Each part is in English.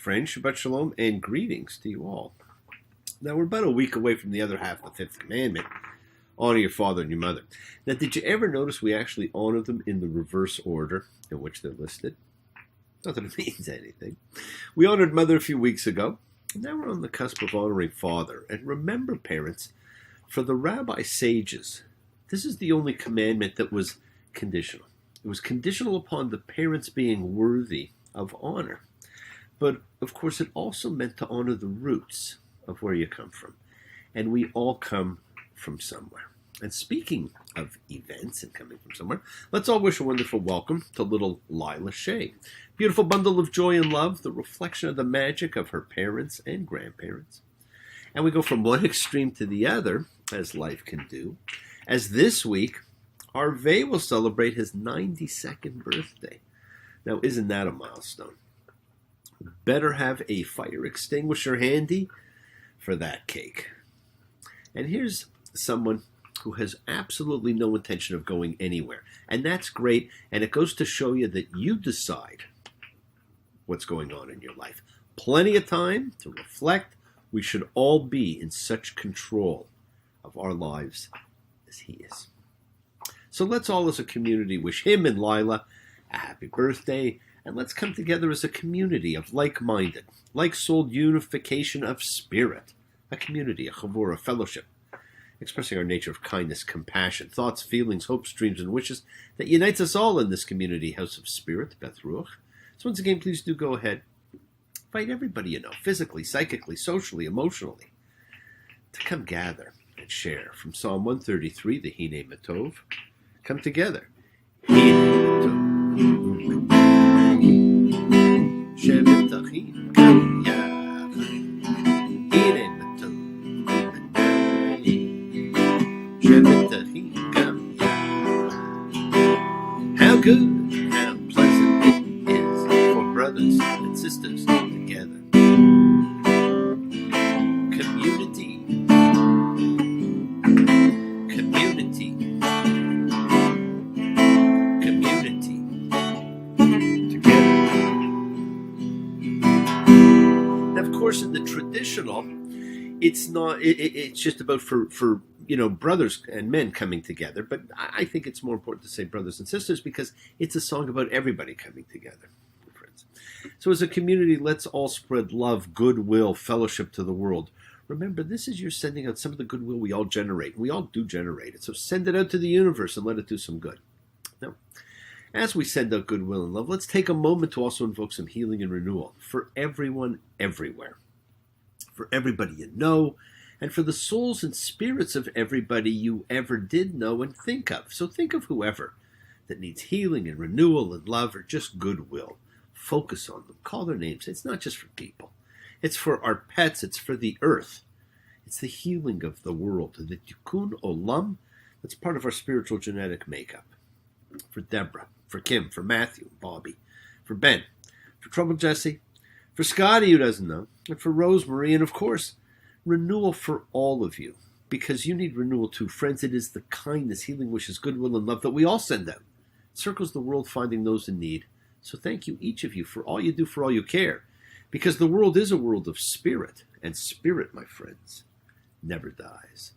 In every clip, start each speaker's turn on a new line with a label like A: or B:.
A: friends. Shabbat Shalom and greetings to you all. Now, we're about a week away from the other half of the fifth commandment. Honor your father and your mother. Now, did you ever notice we actually honor them in the reverse order in which they're listed? Not that it means anything. We honored mother a few weeks ago. And now we're on the cusp of honoring father. And remember, parents, for the Rabbi sages, this is the only commandment that was conditional. It was conditional upon the parents being worthy of honor. But, of course, it also meant to honor the roots of where you come from. And we all come from somewhere. And speaking of events and coming from somewhere, let's all wish a wonderful welcome to little Lila Shea. Beautiful bundle of joy and love, the reflection of the magic of her parents and grandparents. And we go from one extreme to the other, as life can do, as this week, Rabbi will celebrate his 92nd birthday. Now, isn't that a milestone? Better have a fire extinguisher handy for that cake. And here's someone who has absolutely no intention of going anywhere. And that's great, and it goes to show you that you decide what's going on in your life. Plenty of time to reflect. We should all be in such control of our lives as he is. So let's all as a community wish him and Lila a happy birthday, and let's come together as a community of like-minded, like-souled unification of spirit, a community, a chavur, a fellowship, expressing our nature of kindness, compassion, thoughts, feelings, hopes, dreams, and wishes that unites us all in this community, house of spirit, Beth Ruach. So once again, please do go ahead. Invite everybody you know, physically, psychically, socially, emotionally, to come gather and share. From Psalm 133, the Hine Matov, come together. Hine Matov. Shevet Achim Kam Yachad. Hine Matov. Shevet Achim Kam Yachad. How good, how pleasant it is for brothers and sisters together. Community. Community. Community. Together. Now, of course, in the traditional, it's not. It's just about for brothers and men coming together. But I think it's more important to say brothers and sisters because it's a song about everybody coming together. Friends. So as a community, let's all spread love, goodwill, fellowship to the world. Remember, this is you're sending out some of the goodwill we all generate. We all do generate it. So send it out to the universe and let it do some good. Now, as we send out goodwill and love, let's take a moment to also invoke some healing and renewal for everyone, everywhere. For everybody you know, and for the souls and spirits of everybody you ever did know and think of. So think of whoever that needs healing and renewal and love or just goodwill. Focus on them. Call their names. It's not just for people. It's for our pets. It's for the earth. It's the healing of the world. The tikkun olam, that's part of our spiritual genetic makeup. For Deborah, for Kim, for Matthew, Bobby, for Ben, for Trouble Jesse, for Scotty who doesn't know, and for Rosemary, and of course, renewal for all of you. Because you need renewal too. Friends, it is the kindness, healing wishes, goodwill, and love that we all send out. It circles the world finding those in need. So thank you, each of you, for all you do, for all you care. Because the world is a world of spirit. And spirit, my friends, never dies.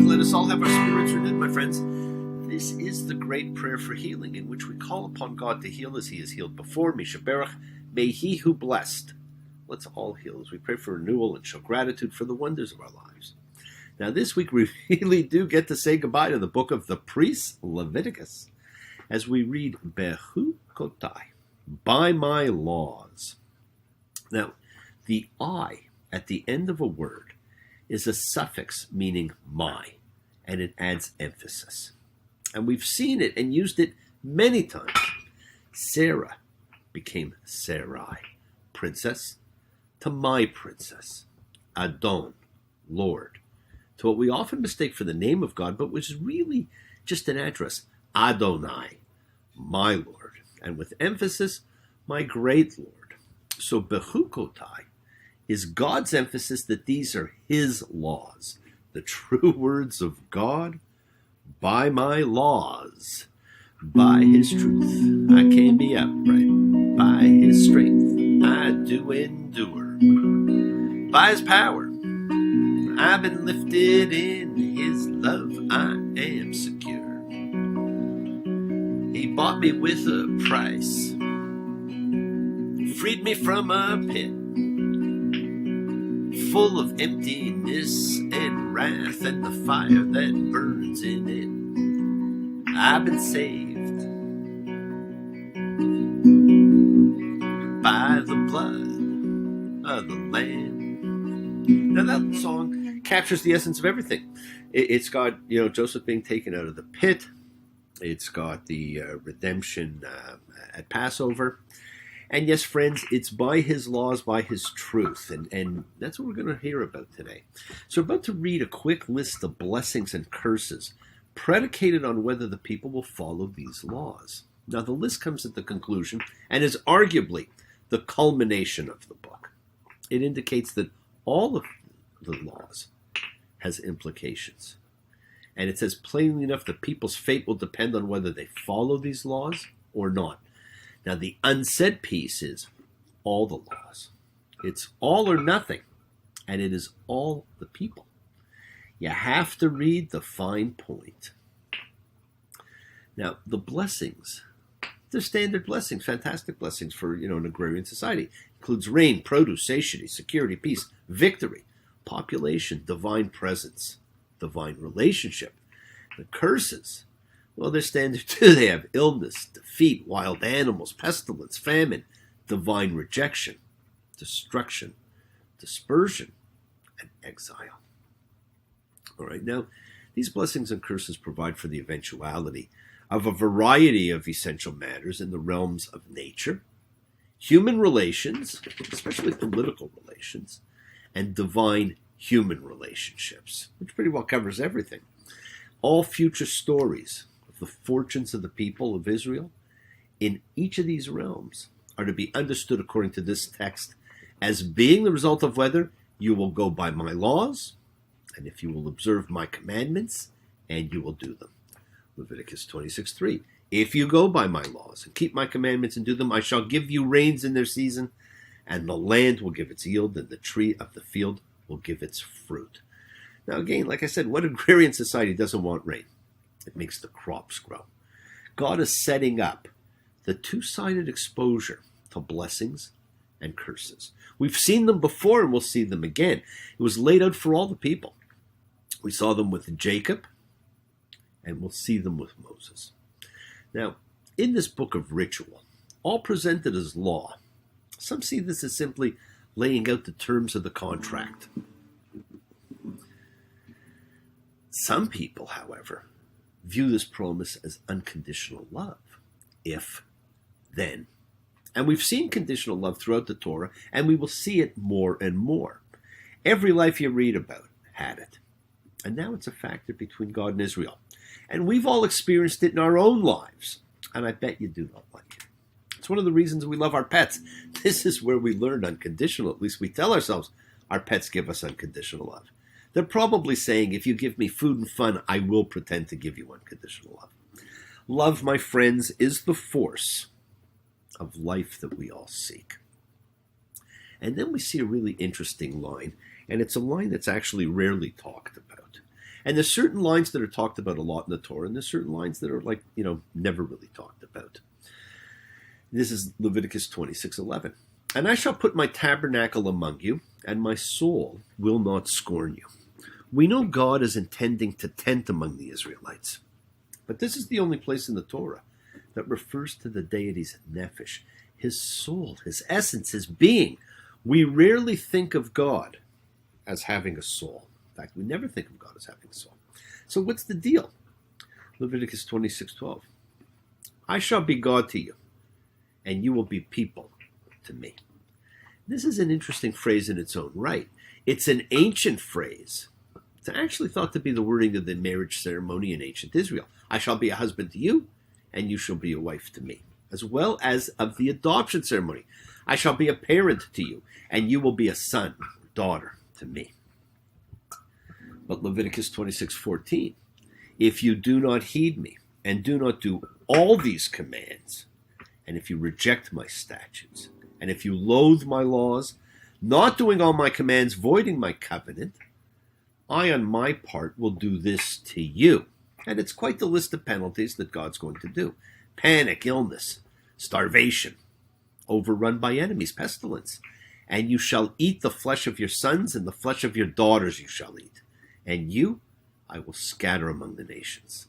A: Let us all have our spirits renewed, my friends. This is the great prayer for healing in which we call upon God to heal as he has healed before. Mishaberach, may he who blessed. Let's all heal as we pray for renewal and show gratitude for the wonders of our lives. Now this week we really do get to say goodbye to the book of the priests, Leviticus, as we read bechukotai, by my laws. Now, The I at the end of a word is a suffix meaning my, and it adds emphasis. And we've seen it and used it many times. Sarah became Sarai, princess, to my princess. Adon, Lord, to what we often mistake for the name of God, but which is really just an address. Adonai, my Lord, and with emphasis, my great Lord. So bechukotai is God's emphasis that these are his laws, the true words of God. By my laws, by his truth, I can be upright. By his strength, I do endure. By his power, I've been lifted. In his love, I am secure. He bought me with a price, freed me from a pit full of emptiness and wrath and the fire that burns in it. I've been saved by the blood of the Lamb. Now that song captures the essence of everything. It's got, Joseph being taken out of the pit. It's got the redemption at Passover. And yes, friends, it's by his laws, by his truth. And that's what we're going to hear about today. So we're about to read a quick list of blessings and curses predicated on whether the people will follow these laws. Now, the list comes at the conclusion and is arguably the culmination of the book. It indicates that all of the laws has implications. And it says plainly enough that people's fate will depend on whether they follow these laws or not. Now, the unsaid piece is all the laws. It's all or nothing, and it is all the people. You have to read the fine point. Now, the blessings, they're standard blessings, fantastic blessings for, an agrarian society. Includes rain, produce, satiety, security, peace, victory, population, divine presence, divine relationship. The curses, well, they're standard too. They have illness, defeat, wild animals, pestilence, famine, divine rejection, destruction, dispersion, and exile. All right, now, these blessings and curses provide for the eventuality of a variety of essential matters in the realms of nature, human relations, especially political relations, and divine human relationships, which pretty well covers everything. All future stories of the fortunes of the people of Israel in each of these realms are to be understood according to this text as being the result of whether you will go by my laws, and if you will observe my commandments, and you will do them. Leviticus 26:3. If you go by my laws and keep my commandments and do them, I shall give you rains in their season, and the land will give its yield, and the tree of the field will give its fruit. Now again, like I said, what agrarian society doesn't want rain? It makes the crops grow. God is setting up the two-sided exposure to blessings and curses. We've seen them before and we'll see them again. It was laid out for all the people. We saw them with Jacob and we'll see them with Moses. Now, in this book of ritual, all presented as law, some see this as simply laying out the terms of the contract. Some people, however, view this promise as unconditional love. If, then. And we've seen conditional love throughout the Torah, and we will see it more and more. Every life you read about had it. And now it's a factor between God and Israel. And we've all experienced it in our own lives. And I bet you do not like it. It's one of the reasons we love our pets. This is where we learn unconditional. At least we tell ourselves our pets give us unconditional love. They're probably saying, if you give me food and fun, I will pretend to give you unconditional love. Love, my friends, is the force of life that we all seek. And then we see a really interesting line, and it's a line that's actually rarely talked about. And there's certain lines that are talked about a lot in the Torah, and there's certain lines that are never really talked about. This is Leviticus 26:11. And I shall put my tabernacle among you, and my soul will not scorn you. We know God is intending to tent among the Israelites. But this is the only place in the Torah that refers to the deity's nephesh, his soul, his essence, his being, We rarely think of God as having a soul. In fact, we never think of God as having a soul. So what's the deal? Leviticus 26:12. I shall be God to you, and you will be people to me. This is an interesting phrase in its own right. It's an ancient phrase. It's actually thought to be the wording of the marriage ceremony in ancient Israel. I shall be a husband to you, and you shall be a wife to me. As well as of the adoption ceremony. I shall be a parent to you, and you will be a son or daughter to me. But Leviticus 26:14, if you do not heed me, and do not do all these commands, and if you reject my statutes, and if you loathe my laws, not doing all my commands, voiding my covenant, I on my part will do this to you. And it's quite the list of penalties that God's going to do. Panic, illness, starvation, overrun by enemies, pestilence. And you shall eat the flesh of your sons, and the flesh of your daughters you shall eat. And you I will scatter among the nations.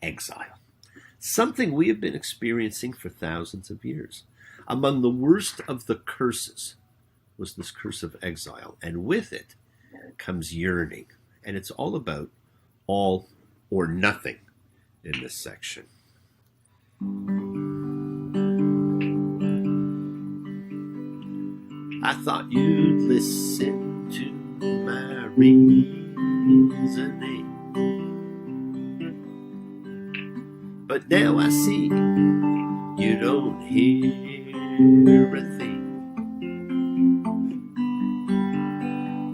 A: Exile. Something we have been experiencing for thousands of years. Among the worst of the curses was this curse of exile. And with it comes yearning. And it's all about all or nothing in this section. I thought you'd listen to my reasoning, but now I see you don't hear a thing.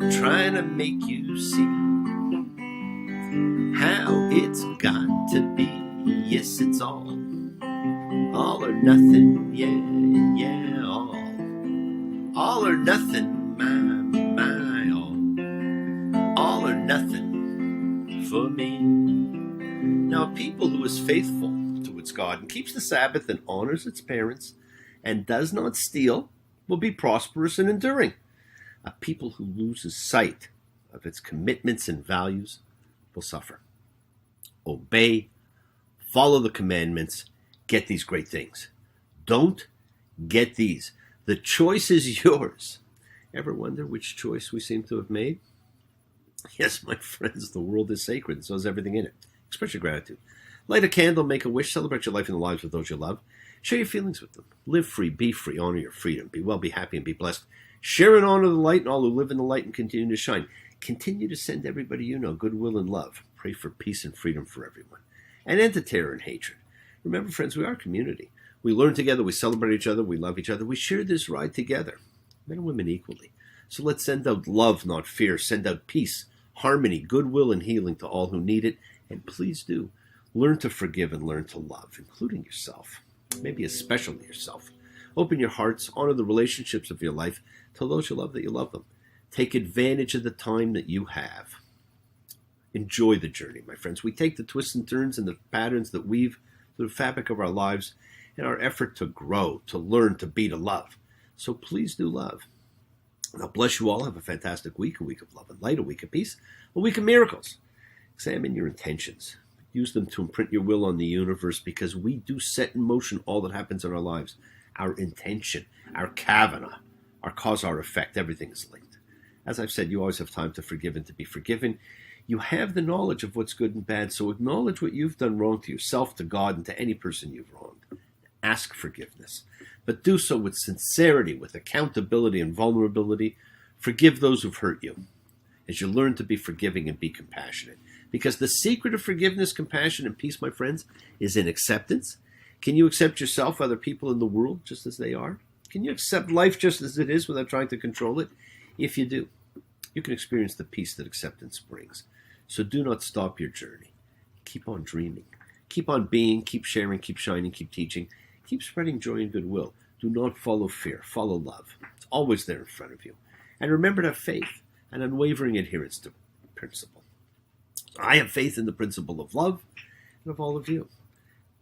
A: I'm trying to make you see how it's got to be. Yes, it's all or nothing. Yeah, all or nothing. My, all or nothing for me. Now, a people who is faithful to its God and keeps the Sabbath and honors its parents and does not steal will be prosperous and enduring. A people who loses sight of its commitments and values will suffer. Obey, follow the commandments, get these great things. Don't get these. The choice is yours. Ever wonder which choice we seem to have made? Yes, my friends, the world is sacred, and so is everything in it. Express your gratitude. Light a candle, make a wish, celebrate your life and the lives of those you love. Share your feelings with them. Live free, be free, honor your freedom. Be well, be happy, and be blessed. Share and honor the light and all who live in the light and continue to shine. Continue to send everybody you know goodwill and love. Pray for peace and freedom for everyone. And end the terror and hatred. Remember, friends, we are a community. We learn together, we celebrate each other, we love each other. We share this ride together, men and women equally. So let's send out love, not fear. Send out peace, harmony, goodwill, and healing to all who need it. And please do, learn to forgive and learn to love, including yourself, maybe especially yourself. Open your hearts, honor the relationships of your life. Tell those you love that you love them. Take advantage of the time that you have. Enjoy the journey, my friends. We take the twists and turns and the patterns that weave through the fabric of our lives in our effort to grow, to learn, to be, to love. So please do love. Now bless you all. Have a fantastic week, a week of love and light, a week of peace, a week of miracles. Examine your intentions. Use them to imprint your will on the universe, because we do set in motion all that happens in our lives. Our intention, our kavana, our cause, our effect, everything is linked. As I've said, you always have time to forgive and to be forgiven. You have the knowledge of what's good and bad, so acknowledge what you've done wrong to yourself, to God, and to any person you've wronged. Ask forgiveness, but do so with sincerity, with accountability and vulnerability. Forgive those who've hurt you as you learn to be forgiving and be compassionate. Because the secret of forgiveness, compassion, and peace, my friends, is in acceptance. Can you accept yourself, other people in the world, just as they are? Can you accept life just as it is without trying to control it? If you do, you can experience the peace that acceptance brings. So do not stop your journey. Keep on dreaming. Keep on being, keep sharing, keep shining, keep teaching. Keep spreading joy and goodwill. Do not follow fear. Follow love. It's always there in front of you. And remember to have faith and unwavering adherence to principle. I have faith in the principle of love and of all of you.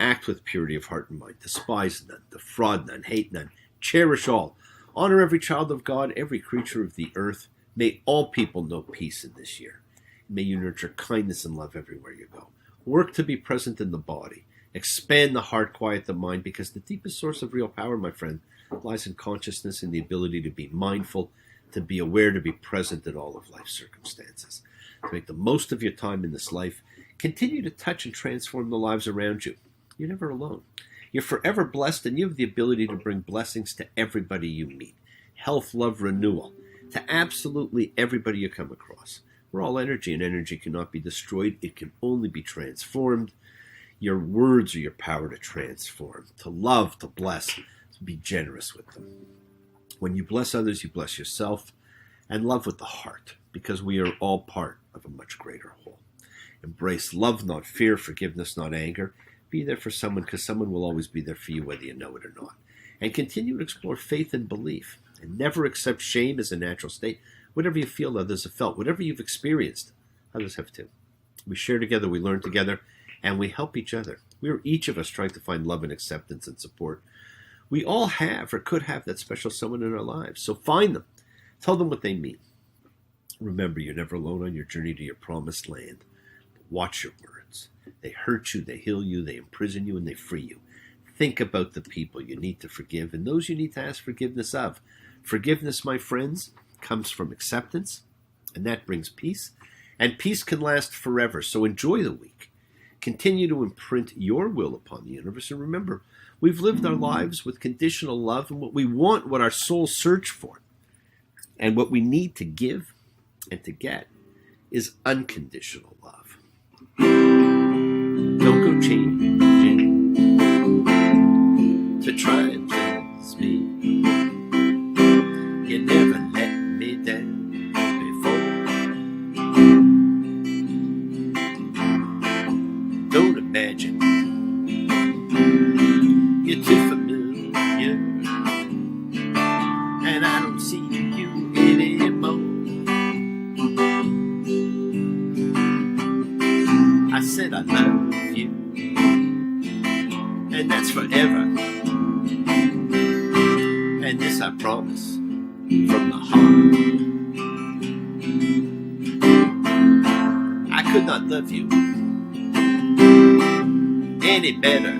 A: Act with purity of heart and mind. Despise none. Defraud none. Hate none. Cherish all. Honor every child of God, every creature of the earth. May all people know peace in this year. May you nurture kindness and love everywhere you go. Work to be present in the body. Expand the heart, quiet the mind, because the deepest source of real power, my friend, lies in consciousness and the ability to be mindful, to be aware, to be present in all of life's circumstances. To make the most of your time in this life, continue to touch and transform the lives around you. You're never alone. You're forever blessed, and you have the ability to bring blessings to everybody you meet. Health, love, renewal, to absolutely everybody you come across. We're all energy, and energy cannot be destroyed. It can only be transformed. Your words are your power to transform, to love, to bless, to be generous with them. When you bless others, you bless yourself, and love with the heart, because we are all part of a much greater whole. Embrace love, not fear, forgiveness, not anger. Be there for someone, because someone will always be there for you, whether you know it or not. And continue to explore faith and belief, and never accept shame as a natural state. Whatever you feel, others have felt. Whatever you've experienced, others have too. We share together, we learn together, and we help each other. We are each of us trying to find love and acceptance and support. We all have or could have that special someone in our lives. So find them. Tell them what they mean. Remember, you're never alone on your journey to your promised land. Watch your words. They hurt you, they heal you, they imprison you, and they free you. Think about the people you need to forgive and those you need to ask forgiveness of. Forgiveness, my friends, comes from acceptance, and that brings peace. And peace can last forever, so enjoy the week. Continue to imprint your will upon the universe, and remember, we've lived our lives with conditional love, and what we want, what our souls search for, and what we need to give and to get is unconditional love. Don't go changing to try and please me. You never let me down before. Don't imagine you're too familiar, and I don't see you anymore. I said I love you, and that's forever. And this I promise from the heart. I could not love you any better.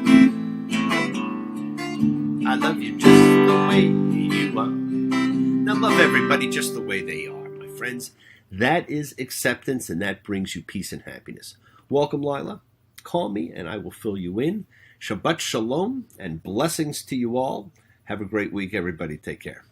A: I love you just the way you are. Now love everybody just the way they are, my friends. That is acceptance, and that brings you peace and happiness. Welcome, Lila. Call me, and I will fill you in. Shabbat shalom, and blessings to you all. Have a great week, everybody. Take care.